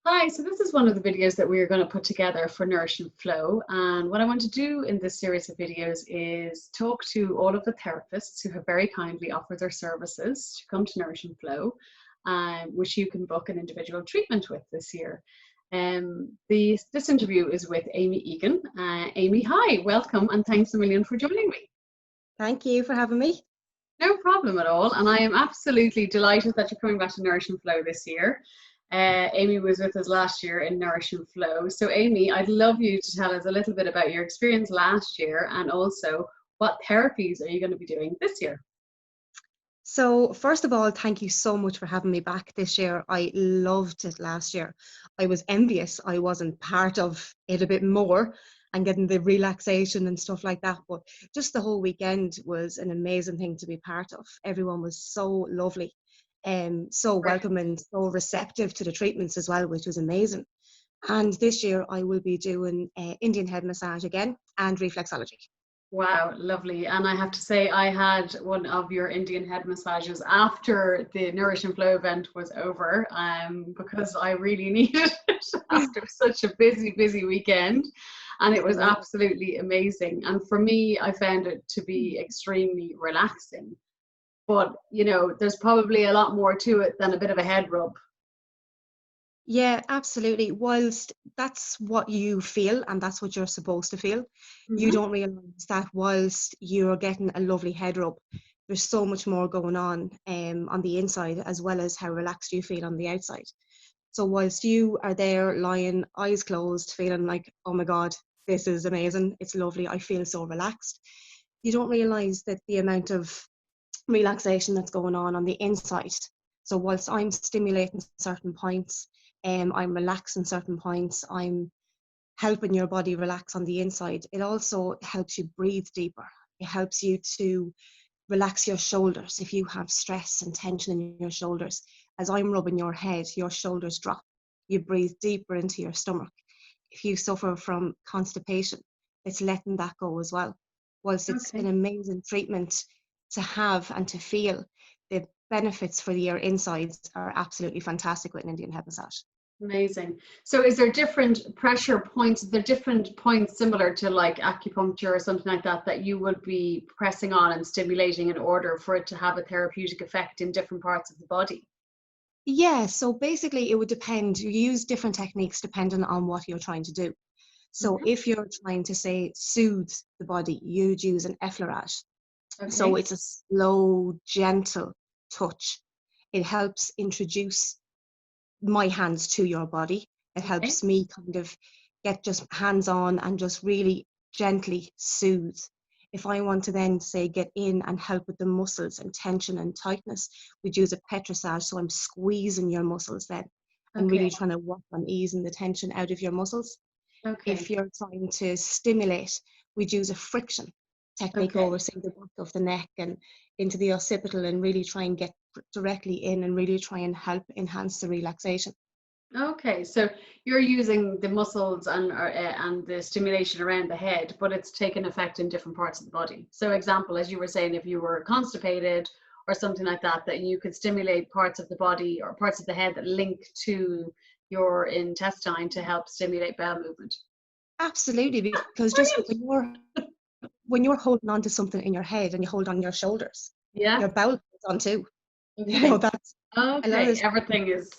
Hi, so this is one of the videos that we are going to put together for Nourish and Flow. And what I want to do in this series of videos is talk to all of the therapists who have very kindly offered their services to come to Nourish and Flow, which you can book an individual treatment with this year. This interview is with Amy Egan. Amy, hi, welcome, and thanks a million for joining me. Thank you for having me. No problem at all. And I am absolutely delighted that you're coming back to Nourish and Flow this year. Amy was with us last year in Nourish and Flow. So, Amy, I'd love you to tell us a little bit about your experience last year and also what therapies are you going to be doing this year? So, first of all, thank you so much for having me back this year. I loved it last year. I was envious I wasn't part of it a bit more and getting the relaxation and stuff like that. But just the whole weekend was an amazing thing to be part of. Everyone was so lovely and so Right. welcoming, so receptive to the treatments as well, which was amazing. And this year I will be doing Indian head massage again and reflexology. Wow, lovely. And I have to say, I had one of your Indian head massages after the Nourish and Flow event was over, because I really needed it after such a busy, busy weekend. And it was absolutely amazing. And for me, I found it to be extremely relaxing. But, there's probably a lot more to it than a bit of a head rub. Yeah, absolutely. Whilst that's what you feel and that's what you're supposed to feel, you Hmm. don't realize that whilst you're getting a lovely head rub, there's so much more going on the inside as well as how relaxed you feel on the outside. So whilst you are there lying, eyes closed, feeling like, oh my God, this is amazing, it's lovely, I feel so relaxed, you don't realize that the amount of relaxation that's going on the inside. So whilst I'm stimulating certain points, I'm relaxing certain points, I'm helping your body relax on the inside, it also helps you breathe deeper. It helps you to relax your shoulders. If you have stress and tension in your shoulders, as I'm rubbing your head, your shoulders drop. You breathe deeper into your stomach. If you suffer from constipation, it's letting that go as well. Whilst it's an Okay. amazing treatment to have and to feel, the benefits for your insides are absolutely fantastic with an Indian head massage. Amazing. So is there different pressure points? There different points similar to like acupuncture or something like that that you would be pressing on and stimulating in order for it to have a therapeutic effect in different parts of the body? Yeah, so basically it would depend. You use different techniques depending on what you're trying to do. So Hmm. if you're trying to say soothe the body, you'd use an effleurage. So Okay. it's a slow, gentle touch. It helps introduce my hands to your body. It Okay. helps me kind of get just hands on and just really gently soothe. If I want to then say get in and help with the muscles and tension and tightness, we'd use a petrissage. So I'm squeezing your muscles then and Okay. really trying to work on easing the tension out of your muscles. Okay. If you're trying to stimulate, we'd use a friction technique Okay. over, say, the back of the neck and into the occipital and really try and get directly in and really try and help enhance the relaxation. Okay. So you're using the muscles and the stimulation around the head, but it's taken effect in different parts of the body. So example, as you were saying, if you were constipated or something like that, that you could stimulate parts of the body or parts of the head that link to your intestine to help stimulate bowel movement. Absolutely, because just Brilliant. when you're holding on to something in your head and you hold on your shoulders, Yeah. your bowel goes on too. Okay. That's a lot Okay. of Everything is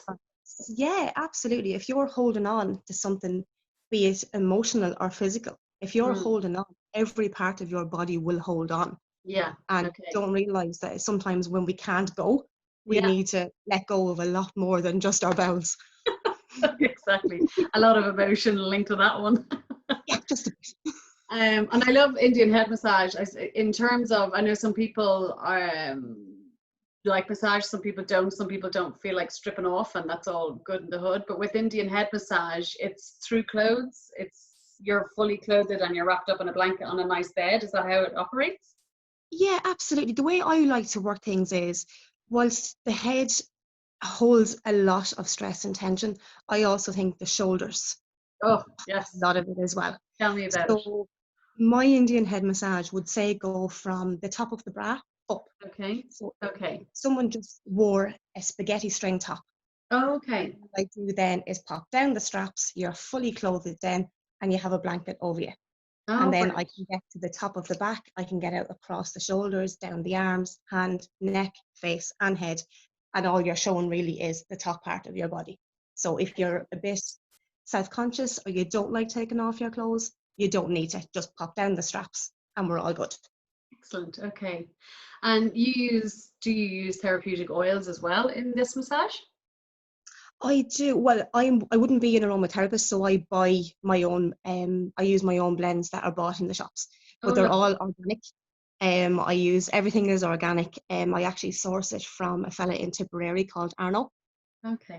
yeah, absolutely. If you're holding on to something, be it emotional or physical, if you're mm, holding on, every part of your body will hold on. yeah. And Okay. don't realize that sometimes when we can't go, we Yeah. need to let go of a lot more than just our bowels. Exactly. A lot of emotion linked to that one. Yeah, just a bit. And I love Indian head massage. In terms of, I know some people like massage, some people don't. Some people don't feel like stripping off, and that's all good in the hood. But with Indian head massage, it's through clothes. It's you're fully clothed and you're wrapped up in a blanket on a nice bed. Is that how it operates? Yeah, absolutely. The way I like to work things is, whilst the head holds a lot of stress and tension, I also think the shoulders Oh, a yes. lot of it as well. Tell me about it. So my Indian head massage would say go from the top of the bra up. Okay. So if Okay. someone just wore a spaghetti string top, Oh, okay. What I do then is pop down the straps, you're fully clothed then, and you have a blanket over you. And Oh, then I brilliant. can get to the top of the back, I can get out across the shoulders, down the arms, hand, neck, face, and head. And all you're showing really is the top part of your body. So if you're a bit self-conscious or you don't like taking off your clothes, you don't need to. Just pop down the straps and we're all good. Excellent. Okay. And do you use therapeutic oils as well in this massage? I do. Well, I wouldn't be an aromatherapist, so I buy my own. I use my own blends that are bought in the shops, Oh, but they're lovely. all organic. I use everything is organic. I actually source it from a fella in Tipperary called Arno, Okay.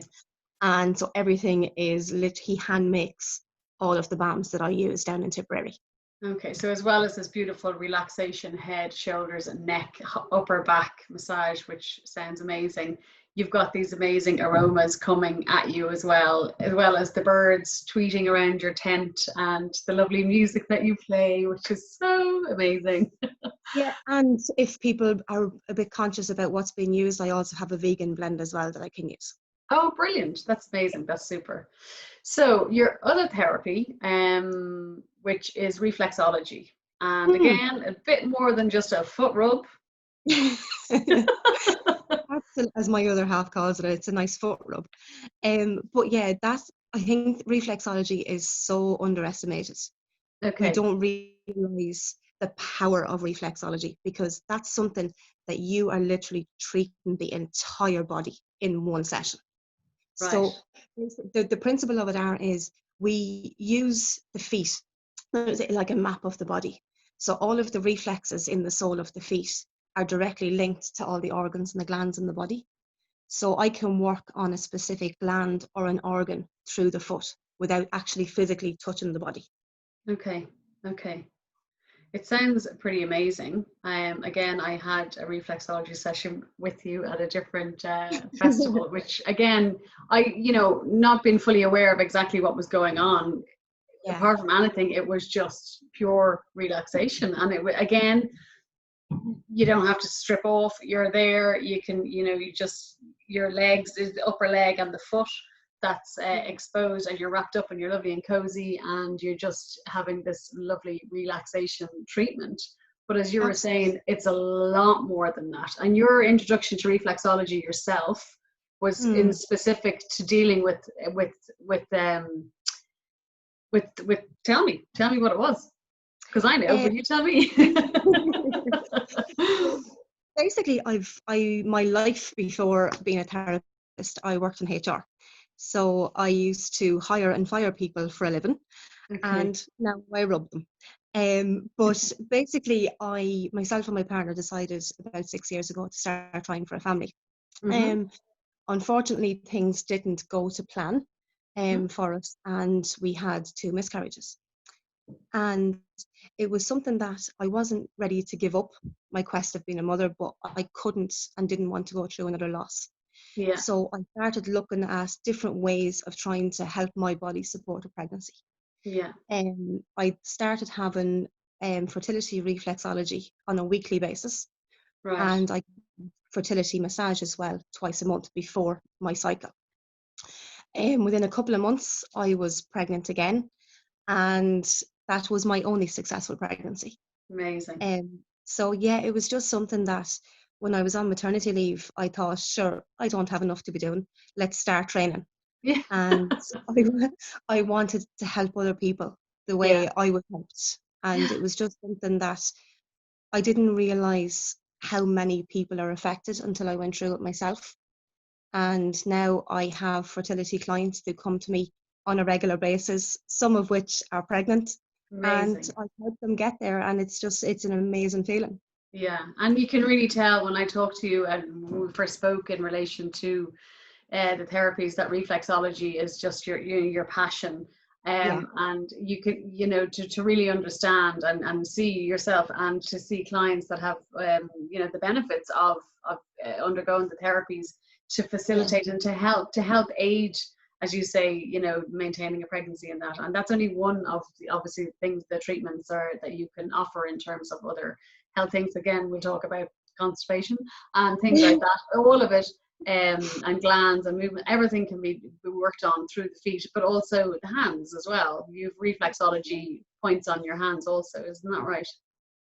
and so everything is he hand makes all of the balms that I use down in Tipperary. Okay, so as well as this beautiful relaxation, head, shoulders, and neck, upper back massage, which sounds amazing, you've got these amazing aromas coming at you as well as the birds tweeting around your tent and the lovely music that you play, which is so amazing. Yeah, and if people are a bit conscious about what's being used, I also have a vegan blend as well that I can use. Oh, brilliant. That's amazing. That's super. So your other therapy, which is reflexology. And Hmm. again, a bit more than just a foot rub. As my other half calls it, it's a nice foot rub. But yeah, that's I think reflexology is so underestimated. We Okay, don't realize the power of reflexology because that's something that you are literally treating the entire body in one session. right. So the principle of it is we use the feet like a map of the body. So all of the reflexes in the sole of the feet are directly linked to all the organs and the glands in the body. So I can work on a specific gland or an organ through the foot without actually physically touching the body. Okay, okay. It sounds pretty amazing. Again, I had a reflexology session with you at a different festival, which again, not being fully aware of exactly what was going on. Yeah. Apart from anything, it was just pure relaxation, and again, you don't have to strip off. You're there. You can, your legs, the upper leg and the foot that's exposed, and you're wrapped up and you're lovely and cozy, and you're just having this lovely relaxation treatment. But as you were Absolutely. saying, it's a lot more than that. And your introduction to reflexology yourself was in Mm. specific to dealing with tell me what it was, because I know, Uh, but you tell me. Basically, my life before being a therapist, I worked in HR. So I used to hire and fire people for a living, Okay. and now I rub them. But basically, myself and my partner decided about 6 years ago to start trying for a family. Mm-hmm. Um, Unfortunately, things didn't go to plan for us, and we had two miscarriages. And it was something that I wasn't ready to give up my quest of being a mother, but I couldn't and didn't want to go through another loss. Yeah. So I started looking at different ways of trying to help my body support a pregnancy. Yeah. I started having fertility reflexology on a weekly basis, Right. and I fertility massage as well twice a month before my cycle. Within a couple of months, I was pregnant again, and that was my only successful pregnancy. Amazing. So yeah, it was just something that when I was on maternity leave, I thought, sure, I don't have enough to be doing. Let's start training. Yeah. And I wanted to help other people the Yeah. way I was helped. And it was just something that I didn't realize how many people are affected until I went through it myself. And now I have fertility clients who come to me on a regular basis, some of which are pregnant, and Amazing. I help them get there. And it's an amazing feeling. Yeah. And you can really tell when I talk to you and when we first spoke in relation to the therapies, that reflexology is just your passion. Yeah. And you could, to really understand and see yourself and to see clients that have, the benefits of undergoing the therapies, to Yeah. facilitate and to help aid, as you say, maintaining a pregnancy and that. And that's only one of the obviously things, the treatments are that you can offer in terms of other health things. Again, we'll talk about constipation and things like that. All of it and glands and movement, everything can be worked on through the feet, but also the hands as well. You've reflexology points on your hands also, isn't that right?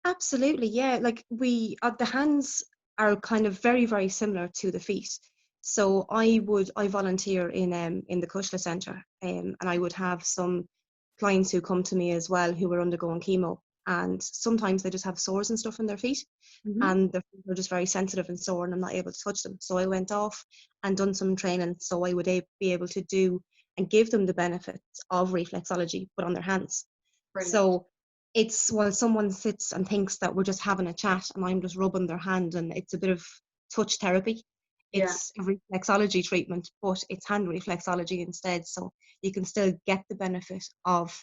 Absolutely, yeah. Like the hands are kind of very, very similar to the feet. So I volunteer in the Cushla Centre, and I would have some clients who come to me as well who were undergoing chemo, and sometimes they just have sores and stuff in their feet, Mm-hmm. and their feet are just very sensitive and sore, and I'm not able to touch them. So I went off and done some training, so I would be able to do and give them the benefits of reflexology, but on their hands. Brilliant. So it's while someone sits and thinks that we're just having a chat and I'm just rubbing their hand and it's a bit of touch therapy. Yeah. It's a reflexology treatment, but it's hand reflexology instead. So you can still get the benefit of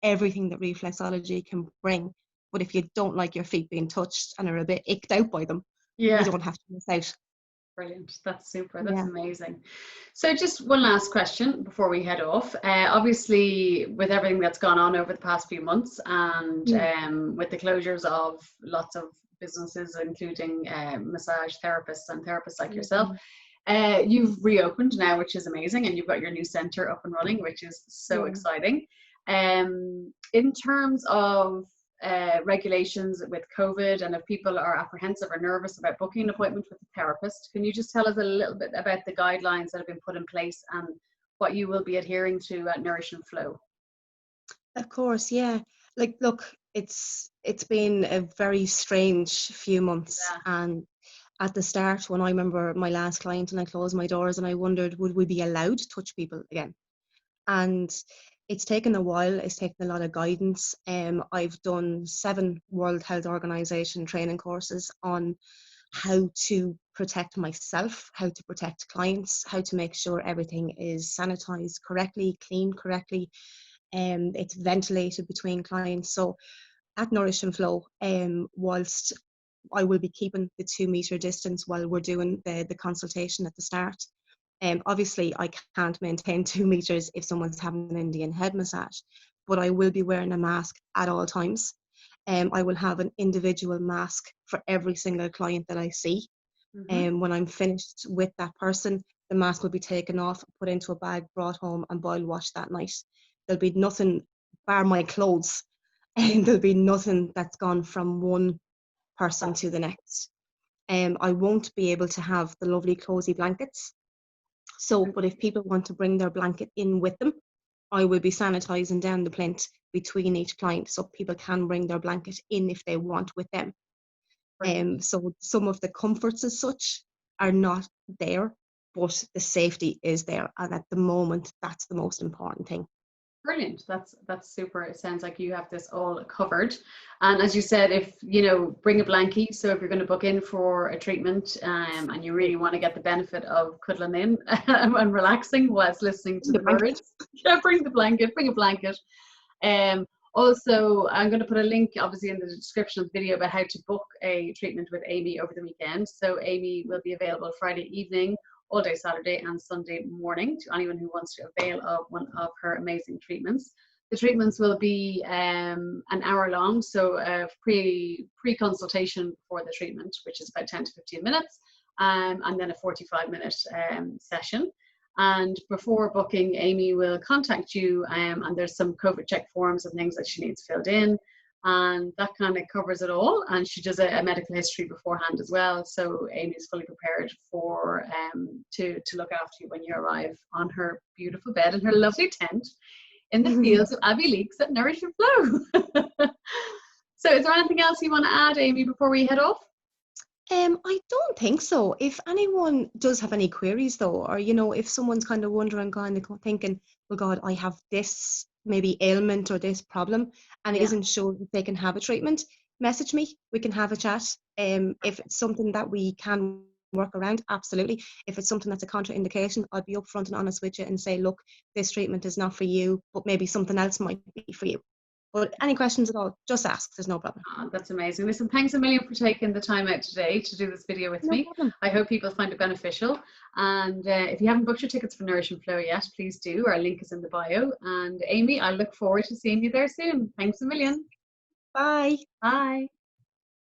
everything that reflexology can bring. But if you don't like your feet being touched and are a bit icked out by them, you Yeah. don't have to miss out. Brilliant. That's super. That's Yeah. amazing. So just one last question before we head off. Obviously, with everything that's gone on over the past few months and Mm. with the closures of lots of businesses, including massage therapists and therapists like yourself, Mm. you've reopened now, which is amazing. And you've got your new center up and running, which is so Yeah. exciting. In terms of regulations with COVID, and if people are apprehensive or nervous about booking an appointment with a therapist, can you just tell us a little bit about the guidelines that have been put in place and what you will be adhering to at Nourish and Flow? Of course, yeah. Like, look, it's been a very strange few months, Yeah. and at the start, when I remember my last client and I closed my doors and I wondered, would we be allowed to touch people again? And it's taken a while. It's taken a lot of guidance. I've done 7 World Health Organization training courses on how to protect myself, how to protect clients, how to make sure everything is sanitized correctly, cleaned correctly, it's ventilated between clients. So at Nourish and Flow, whilst I will be keeping the 2 meter distance while we're doing the consultation at the start. Obviously, I can't maintain 2 meters if someone's having an Indian head massage, but I will be wearing a mask at all times. I will have an individual mask for every single client that I see. Mm-hmm. And when I'm finished with that person, the mask will be taken off, put into a bag, brought home, and boil washed that night. There'll be nothing, bar my clothes, and there'll be nothing that's gone from one person to the next. I won't be able to have the lovely cozy blankets. So, but if people want to bring their blanket in with them, I will be sanitizing down the plinth between each client so people can bring their blanket in if they want with them. Brilliant. So some of the comforts as such are not there, but the safety is there. And at the moment, that's the most important thing. Brilliant. That's super. It sounds like you have this all covered. And as you said, if you know, bring a blankie. So if you're going to book in for a treatment and you really want to get the benefit of cuddling in and relaxing whilst listening to The the blanket. birds, yeah, bring the blanket. Bring a blanket. Um, Also, I'm going to put a link, obviously, in the description of the video about how to book a treatment with Amy over the weekend. So Amy will be available Friday evening, all day Saturday and Sunday morning to anyone who wants to avail of one of her amazing treatments. The treatments will be an hour long, so a pre-consultation for the treatment, which is about 10 to 15 minutes, and then a 45-minute session. And before booking, Amy will contact you, and there's some COVID check forms and things that she needs filled in, and that kind of covers it all. And she does a medical history beforehand as well, so Amy's fully prepared for to look after you when you arrive on her beautiful bed in her lovely tent in the fields of Abbey Leaks at Nourish and Flow. So, is there anything else you want to add, Amy, before we head off? I don't think so. If anyone does have any queries though, or if someone's kind of wondering, kind of thinking, well, God, I have this maybe ailment or this problem, and Yeah. isn't sure if they can have a treatment, message me. We can have a chat. If it's something that we can work around, absolutely. If it's something that's a contraindication, I'd be upfront and honest with you and say, look, this treatment is not for you, but maybe something else might be for you. But any questions at all, just ask. There's no problem. Oh, that's amazing. Listen, thanks a million for taking the time out today to do this video with No me. problem. I hope people find it beneficial. And if you haven't booked your tickets for Nourish and Flow yet, please do. Our link is in the bio. And Amy, I look forward to seeing you there soon. Thanks a million. Bye. Bye.